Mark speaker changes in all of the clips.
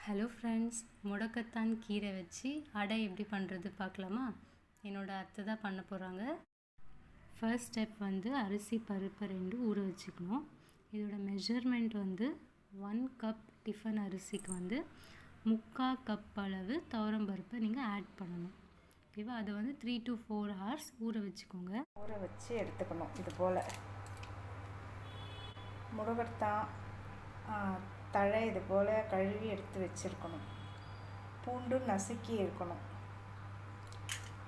Speaker 1: Hello friends, முடக்கத்தான் கீரை வச்சு அடை எப்படி பண்ணுறது பார்க்கலாமா? என்னோடய அத்தை தான் பண்ண போகிறாங்க. ஃபர்ஸ்ட் ஸ்டெப் அரிசி பருப்பை 2 ஊற வச்சுக்கணும். இதோட மெஷர்மெண்ட் 1 கப் டிஃபன் அரிசிக்கு 3/4 கப் அளவு துவரம்பருப்பை நீங்கள் ஆட் பண்ணணும். ஓகேவா? அதை 3 to 4 hours ஊற வச்சுக்கோங்க.
Speaker 2: ஊற வச்சு எடுத்துக்கணும். இது போல் முடக்கத்தான் தழை இது போல் கழுவி எடுத்து வச்சுருக்கணும். பூண்டு நசுக்கி இருக்கணும்.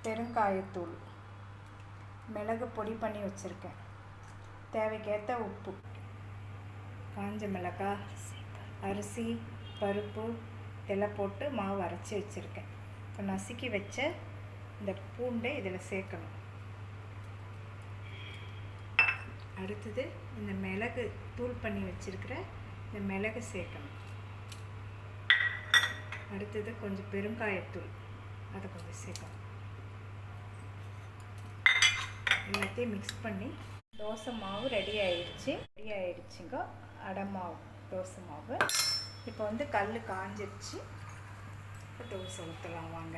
Speaker 2: பெருங்காயத்தூள், மிளகு பொடி பண்ணி வச்சுருக்கேன். தேவைக்கேற்ற உப்பு, காஞ்ச மிளகாய், அரிசி பருப்பு இதெல்லாம் போட்டு மாவு அரைச்சி வச்சுருக்கேன். இப்போ நசுக்கி வச்ச இந்த பூண்டை இதில் சேர்க்கணும். அடுத்தது இந்த மிளகு தூள் பண்ணி வச்சுருக்கிற இந்த மிளகு சேர்க்கணும். அடுத்தது கொஞ்சம் பெருங்காயத்தூள், அதை கொஞ்சம் சேர்க்கணும். எல்லாத்தையும் மிக்ஸ் பண்ணி தோசை மாவு ரெடி ஆயிடுச்சுங்க. அடை மாவு, தோசை மாவு. இப்போ கல் காஞ்சிருச்சு. இப்போ தோசை ஊற்றலாம் வாங்க.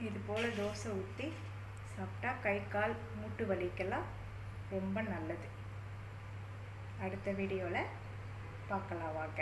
Speaker 2: இது போல் தோசை ஊற்றி சாப்பிட்டா கை கால் மூட்டு வலிக்கெல்லாம் ரொம்ப நல்லது. அடுத்த வீடியோவில் பார்க்கலாம் வாங்க.